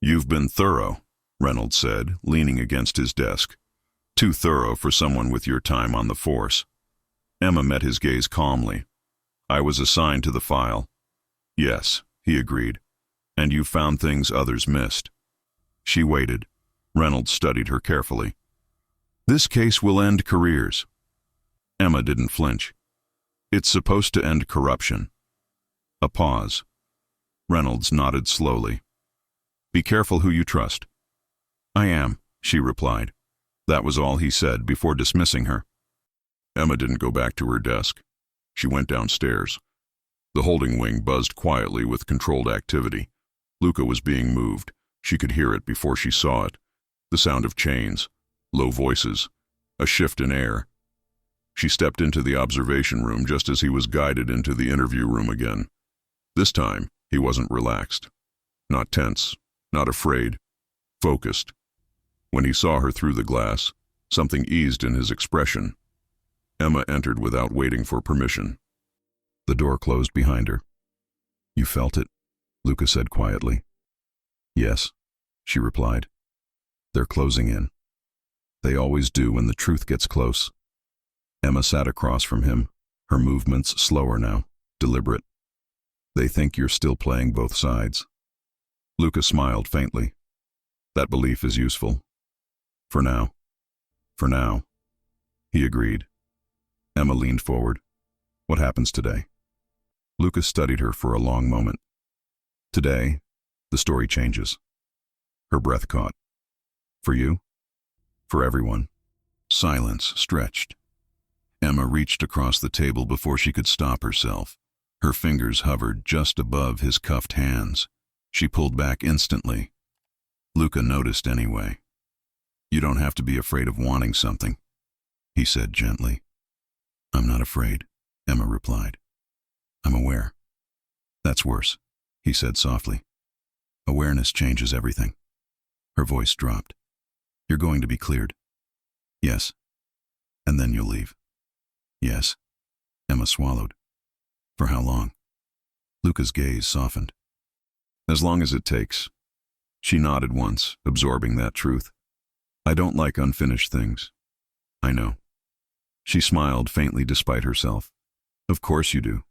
You've been thorough, Reynolds said, leaning against his desk. Too thorough for someone with your time on the force. Emma met his gaze calmly. I was assigned to the file. Yes, he agreed. And you found things others missed. She waited. Reynolds studied her carefully. This case will end careers. Emma didn't flinch. It's supposed to end corruption. A pause. Reynolds nodded slowly. Be careful who you trust. I am, she replied. That was all he said before dismissing her. Emma didn't go back to her desk. She went downstairs. The holding wing buzzed quietly with controlled activity. Luca was being moved. She could hear it before she saw it. The sound of chains, low voices, a shift in air. She stepped into the observation room just as he was guided into the interview room again. This time, he wasn't relaxed. Not tense, not afraid, focused. When he saw her through the glass, something eased in his expression. Emma entered without waiting for permission. The door closed behind her. You felt it, Luca said quietly. Yes, she replied. They're closing in. They always do when the truth gets close. Emma sat across from him, her movements slower now, deliberate. They think you're still playing both sides. Luca smiled faintly. That belief is useful. For now. For now. He agreed. Emma leaned forward. What happens today? Luca studied her for a long moment. Today, the story changes. Her breath caught. For you? For everyone. Silence stretched. Emma reached across the table before she could stop herself. Her fingers hovered just above his cuffed hands. She pulled back instantly. Luca noticed anyway. "You don't have to be afraid of wanting something," he said gently. "I'm not afraid," Emma replied. "I'm aware." "That's worse," he said softly. "Awareness changes everything." Her voice dropped. "You're going to be cleared." "Yes." "And then you'll leave." "Yes." Emma swallowed. "For how long?" Luca's gaze softened. "As long as it takes." She nodded once, absorbing that truth. "I don't like unfinished things." "I know." She smiled faintly despite herself. "Of course you do."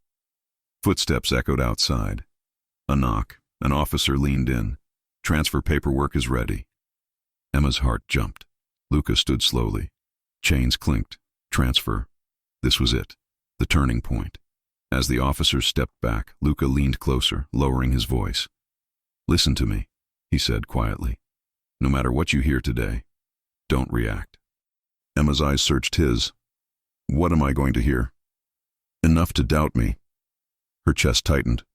Footsteps echoed outside. A knock. An officer leaned in. "Transfer paperwork is ready." Emma's heart jumped. Luca stood slowly. Chains clinked. Transfer. This was it. The turning point. As the officer stepped back, Luca leaned closer, lowering his voice. "Listen to me," he said quietly. "No matter what you hear today, don't react." Emma's eyes searched his. "What am I going to hear?" "Enough to doubt me." Her chest tightened.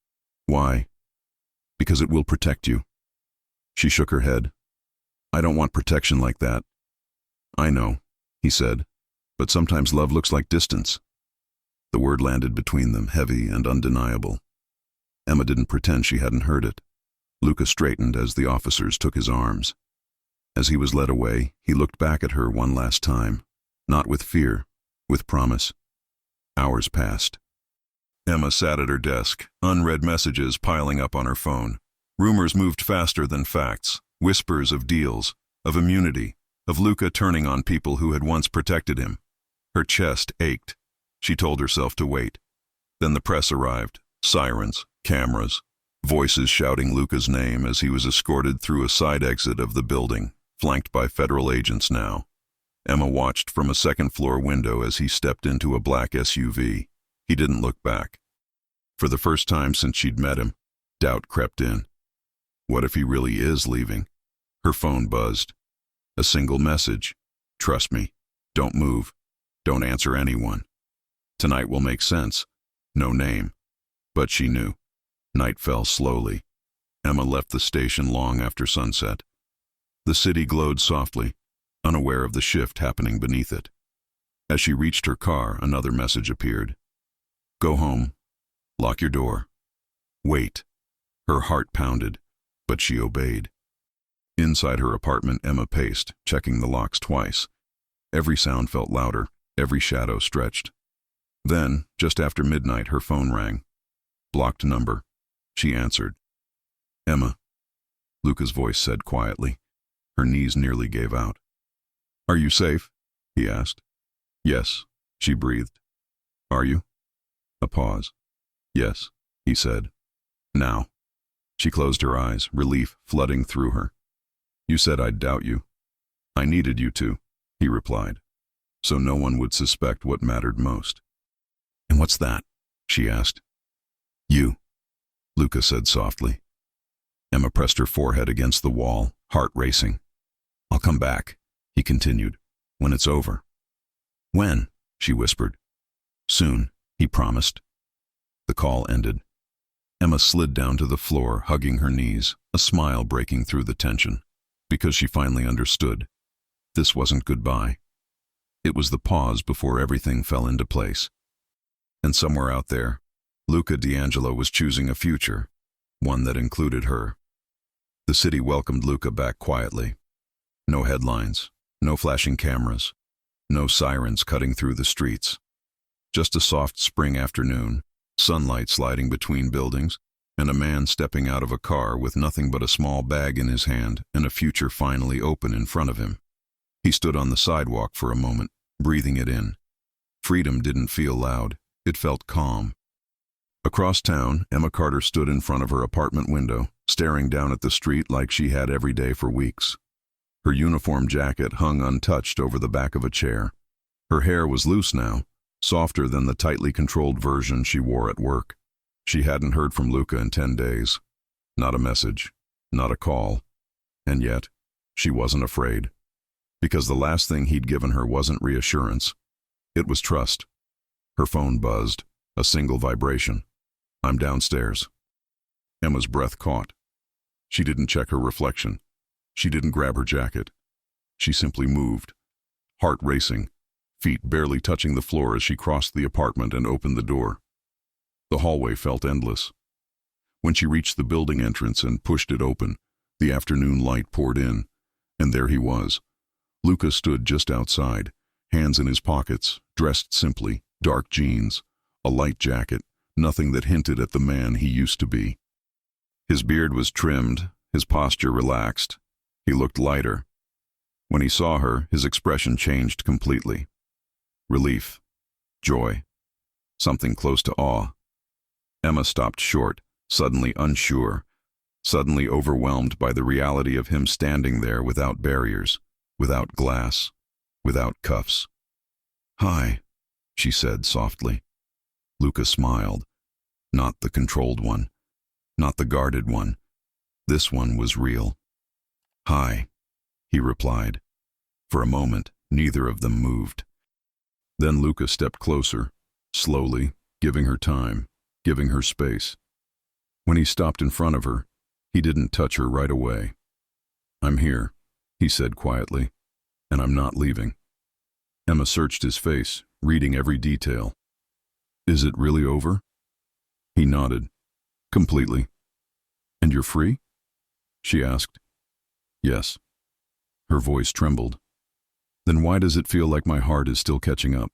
"Why?" "Because it will protect you." She shook her head. "I don't want protection like that." "I know," he said, "but sometimes love looks like distance." The word landed between them, heavy and undeniable. Emma didn't pretend she hadn't heard it. Luca straightened as the officers took his arms. As he was led away, he looked back at her one last time, not with fear, with promise. Hours passed. Emma sat at her desk, unread messages piling up on her phone. Rumors moved faster than facts, whispers of deals, of immunity, of Luca turning on people who had once protected him. Her chest ached. She told herself to wait. Then the press arrived, sirens, cameras, voices shouting Luca's name as he was escorted through a side exit of the building, flanked by federal agents now. Emma watched from a second-floor window as he stepped into a black SUV. He didn't look back. For the first time since she'd met him, doubt crept in. What if he really is leaving? Her phone buzzed. A single message. "Trust me. Don't move. Don't answer anyone. Tonight will make sense." No name. But she knew. Night fell slowly. Emma left the station long after sunset. The city glowed softly, unaware of the shift happening beneath it. As she reached her car, another message appeared. "Go home. Lock your door. Wait." Her heart pounded, but she obeyed. Inside her apartment, Emma paced, checking the locks twice. Every sound felt louder, every shadow stretched. Then, just after midnight, her phone rang. Blocked number. She answered. "Emma," Luca's voice said quietly. Her knees nearly gave out. "Are you safe?" he asked. "Yes," she breathed. "Are you?" A pause. "Yes," he said. "Now." She closed her eyes, relief flooding through her. "You said I'd doubt you." "I needed you to," he replied, "so no one would suspect what mattered most." "And what's that?" she asked. "You," Luca said softly. Emma pressed her forehead against the wall, heart racing. "I'll come back," he continued, "when it's over." "When?" she whispered. "Soon," he promised. The call ended. Emma slid down to the floor, hugging her knees, a smile breaking through the tension, because she finally understood. This wasn't goodbye. It was the pause before everything fell into place. And somewhere out there, Luca D'Angelo was choosing a future, one that included her. The city welcomed Luca back quietly. No headlines, no flashing cameras, no sirens cutting through the streets. Just a soft spring afternoon, sunlight sliding between buildings, and a man stepping out of a car with nothing but a small bag in his hand and a future finally open in front of him. He stood on the sidewalk for a moment, breathing it in. Freedom didn't feel loud. It felt calm. Across town, Emma Carter stood in front of her apartment window, staring down at the street like she had every day for weeks. Her uniform jacket hung untouched over the back of a chair. Her hair was loose now, softer than the tightly controlled version she wore at work. She hadn't heard from Luca in 10 days. Not a message, not a call. And yet, she wasn't afraid. Because the last thing he'd given her wasn't reassurance. It was trust. Her phone buzzed, a single vibration. I'm downstairs. Emma's breath caught. She didn't check her reflection. She didn't grab her jacket. She simply moved, heart racing, feet barely touching the floor as she crossed the apartment and opened the door. The hallway felt endless. When she reached the building entrance and pushed it open, the afternoon light poured in, and there he was. Luca stood just outside, hands in his pockets, dressed simply, dark jeans, a light jacket, nothing that hinted at the man he used to be. His beard was trimmed, his posture relaxed. He looked lighter. When he saw her, his expression changed completely. Relief, joy, something close to awe. Emma stopped short, suddenly unsure, suddenly overwhelmed by the reality of him standing there without barriers, without glass, without cuffs. "Hi," she said softly. Luca smiled. Not the controlled one, not the guarded one. This one was real. "Hi," he replied. For a moment, neither of them moved. Then Luca stepped closer, slowly, giving her time, giving her space. When he stopped in front of her, he didn't touch her right away. "I'm here," he said quietly, "and I'm not leaving." Emma searched his face, reading every detail. "Is it really over?" He nodded. "Completely." "And you're free?" she asked. "Yes." Her voice trembled. "Then why does it feel like my heart is still catching up?"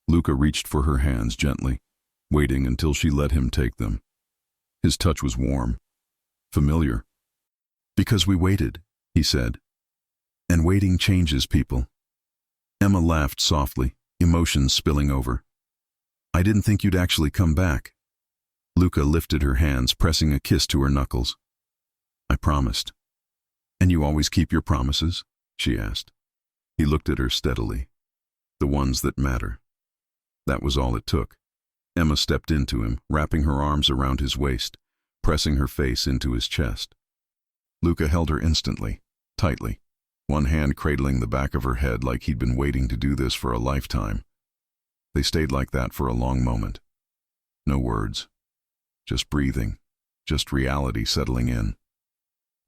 Luca reached for her hands gently, waiting until she let him take them. His touch was warm, familiar. "Because we waited," he said. "And waiting changes people." Emma laughed softly, emotions spilling over. "I didn't think you'd actually come back." Luca lifted her hands, pressing a kiss to her knuckles. "I promised." "And you always keep your promises?" she asked. He looked at her steadily. "The ones that matter." That was all it took. Emma stepped into him, wrapping her arms around his waist, pressing her face into his chest. Luca held her instantly, tightly, one hand cradling the back of her head like he'd been waiting to do this for a lifetime. They stayed like that for a long moment. No words. Just breathing, just reality settling in.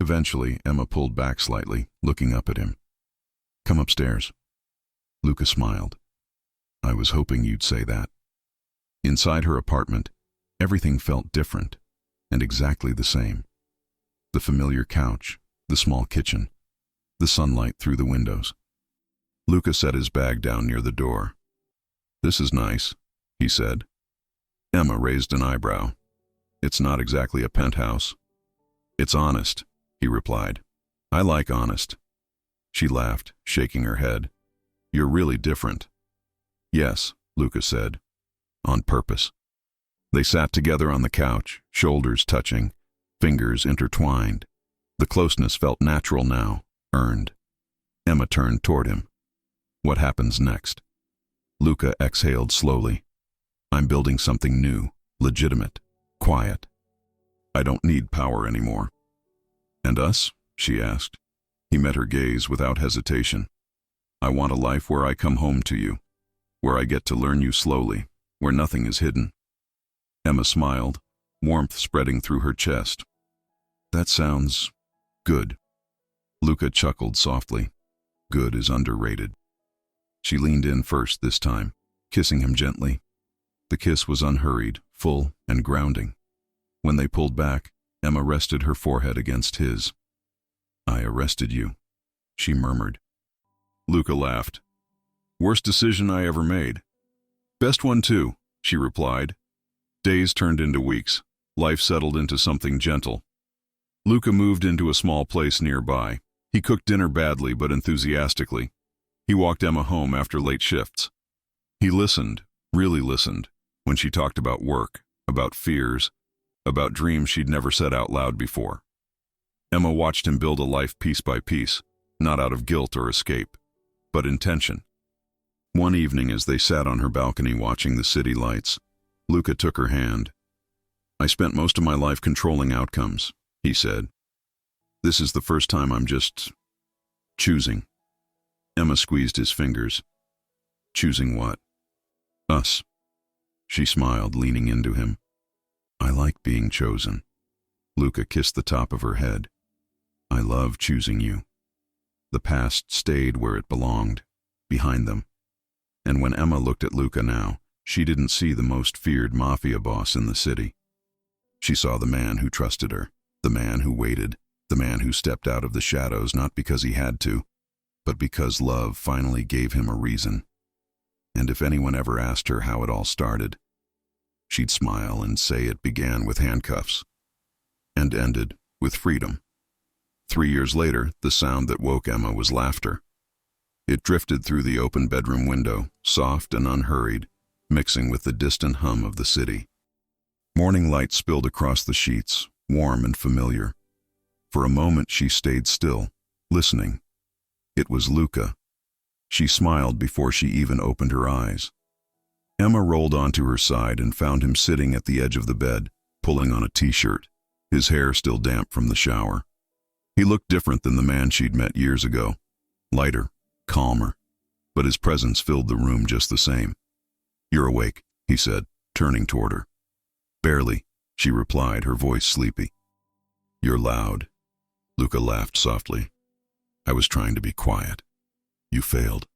Eventually, Emma pulled back slightly, looking up at him. "Come upstairs." Luca smiled. "I was hoping you'd say that." Inside her apartment, everything felt different, and exactly the same. The familiar couch, the small kitchen, the sunlight through the windows. Luca set his bag down near the door. "This is nice," he said. Emma raised an eyebrow. "It's not exactly a penthouse." "It's honest," he replied. "I like honest." She laughed, shaking her head. "You're really different." "Yes," Luca said. "On purpose." They sat together on the couch, shoulders touching, fingers intertwined. The closeness felt natural now, earned. Emma turned toward him. "What happens next?" Luca exhaled slowly. "I'm building something new, legitimate, quiet. I don't need power anymore." "And us?" she asked. He met her gaze without hesitation. "I want a life where I come home to you, where I get to learn you slowly, where nothing is hidden." Emma smiled, warmth spreading through her chest. "That sounds good." Luca chuckled softly. Good is underrated. She leaned in first this time, kissing him gently. The kiss was unhurried, full, and grounding. When they pulled back, Emma rested her forehead against his. "I arrested you," she murmured. Luca laughed. "Worst decision I ever made." "Best one too," she replied. Days turned into weeks. Life settled into something gentle. Luca moved into a small place nearby. He cooked dinner badly but enthusiastically. He walked Emma home after late shifts. He listened, really listened, when she talked about work, about fears, about dreams she'd never said out loud before. Emma watched him build a life piece by piece, not out of guilt or escape, but intention. One evening as they sat on her balcony watching the city lights, Luca took her hand. "I spent most of my life controlling outcomes," he said. "This is the first time I'm just choosing." Emma squeezed his fingers. "Choosing what?" "Us." She smiled, leaning into him. I like being chosen. Luca kissed the top of her head. I love choosing you. The past stayed where it belonged, behind them. And when Emma looked at Luca now, she didn't see the most feared mafia boss in the city. She saw the man who trusted her, the man who waited, the man who stepped out of the shadows not because he had to, but because love finally gave him a reason. And if anyone ever asked her how it all started, she'd smile and say it began with handcuffs and ended with freedom. 3 years later, the sound that woke Emma was laughter. It drifted through the open bedroom window, soft and unhurried, mixing with the distant hum of the city. Morning light spilled across the sheets, warm and familiar. For a moment she stayed still, listening. It was Luca. She smiled before she even opened her eyes. Emma rolled onto her side and found him sitting at the edge of the bed, pulling on a t-shirt, his hair still damp from the shower. He looked different than the man she'd met years ago, lighter, calmer, but his presence filled the room just the same. "You're awake," he said, turning toward her. "Barely," she replied, her voice sleepy. "You're loud." Luca laughed softly. "I was trying to be quiet. You failed."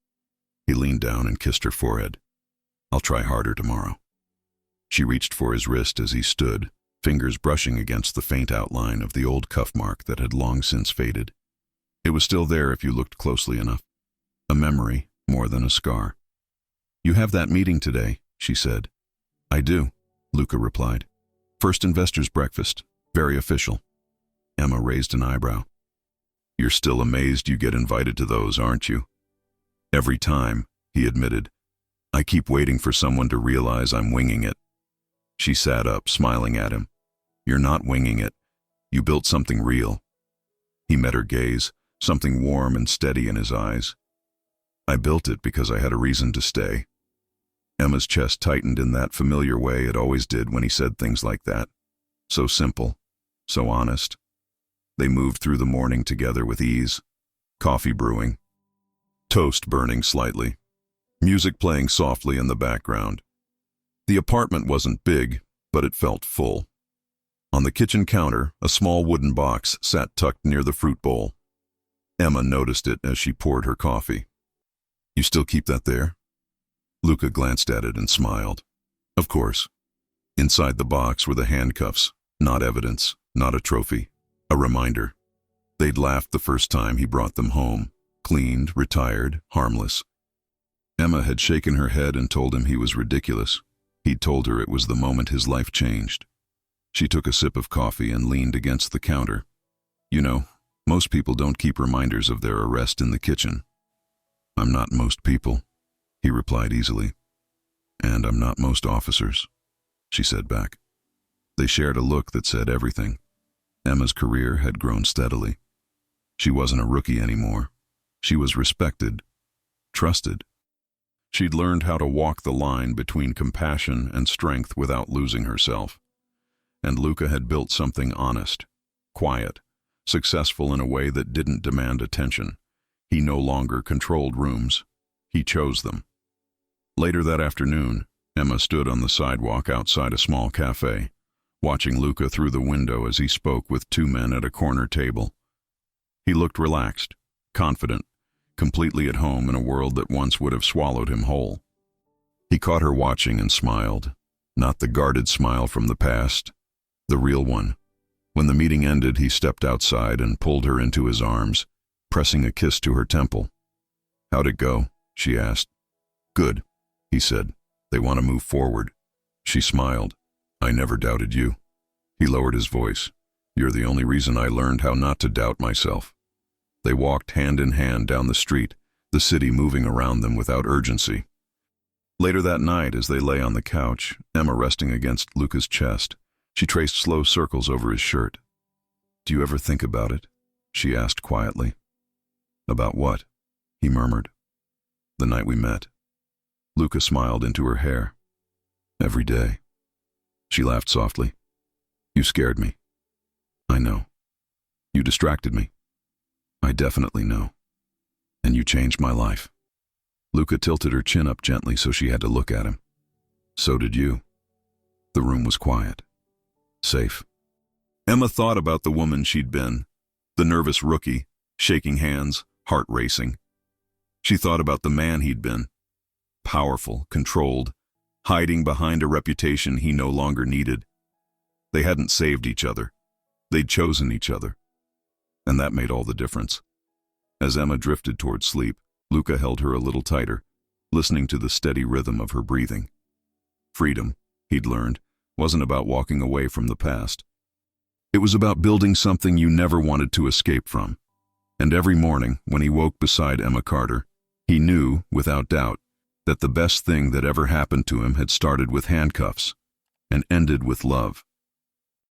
He leaned down and kissed her forehead. "I'll try harder tomorrow." She reached for his wrist as he stood, fingers brushing against the faint outline of the old cuff mark that had long since faded. It was still there if you looked closely enough. A memory more than a scar. "You have that meeting today," she said. "I do," Luca replied. "First investors' breakfast. Very official." Emma raised an eyebrow. "You're still amazed you get invited to those, aren't you?" "Every time," he admitted. "I keep waiting for someone to realize I'm winging it." She sat up, smiling at him. "You're not winging it. You built something real." He met her gaze, something warm and steady in his eyes. "I built it because I had a reason to stay." Emma's chest tightened in that familiar way it always did when he said things like that. So simple, so honest. They moved through the morning together with ease. Coffee brewing, toast burning slightly, music playing softly in the background. The apartment wasn't big, but it felt full. On the kitchen counter, a small wooden box sat tucked near the fruit bowl. Emma noticed it as she poured her coffee. "You still keep that there?" Luca glanced at it and smiled. "Of course." Inside the box were the handcuffs, not evidence, not a trophy, a reminder. They'd laughed the first time he brought them home, cleaned, retired, harmless. Emma had shaken her head and told him he was ridiculous. He'd told her it was the moment his life changed. She took a sip of coffee and leaned against the counter. "You know, most people don't keep reminders of their arrest in the kitchen." "I'm not most people," he replied easily. "And I'm not most officers," she said back. They shared a look that said everything. Emma's career had grown steadily. She wasn't a rookie anymore. She was respected, trusted. She'd learned how to walk the line between compassion and strength without losing herself. And Luca had built something honest, quiet, successful in a way that didn't demand attention. He no longer controlled rooms. He chose them. Later that afternoon, Emma stood on the sidewalk outside a small cafe, watching Luca through the window as he spoke with two men at a corner table. He looked relaxed, confident, completely at home in a world that once would have swallowed him whole. He caught her watching and smiled, not the guarded smile from the past, the real one. When the meeting ended, he stepped outside and pulled her into his arms, pressing a kiss to her temple. "How'd it go?" she asked. "Good," he said. "They want to move forward." She smiled. "I never doubted you." He lowered his voice. "You're the only reason I learned how not to doubt myself." They walked hand in hand down the street, the city moving around them without urgency. Later that night, as they lay on the couch, Emma resting against Luca's chest, she traced slow circles over his shirt. "Do you ever think about it?" she asked quietly. "About what?" he murmured. "The night we met." Luca smiled into her hair. "Every day." She laughed softly. "You scared me." "I know." "You distracted me." "I definitely know." "And you changed my life." Luca tilted her chin up gently so she had to look at him. "So did you." The room was quiet. Safe. Emma thought about the woman she'd been, the nervous rookie, shaking hands, heart racing. She thought about the man he'd been, powerful, controlled, hiding behind a reputation he no longer needed. They hadn't saved each other. They'd chosen each other. And that made all the difference. As Emma drifted toward sleep, Luca held her a little tighter, listening to the steady rhythm of her breathing. Freedom, he'd learned, wasn't about walking away from the past. It was about building something you never wanted to escape from. And every morning, when he woke beside Emma Carter, he knew, without doubt, that the best thing that ever happened to him had started with handcuffs and ended with love.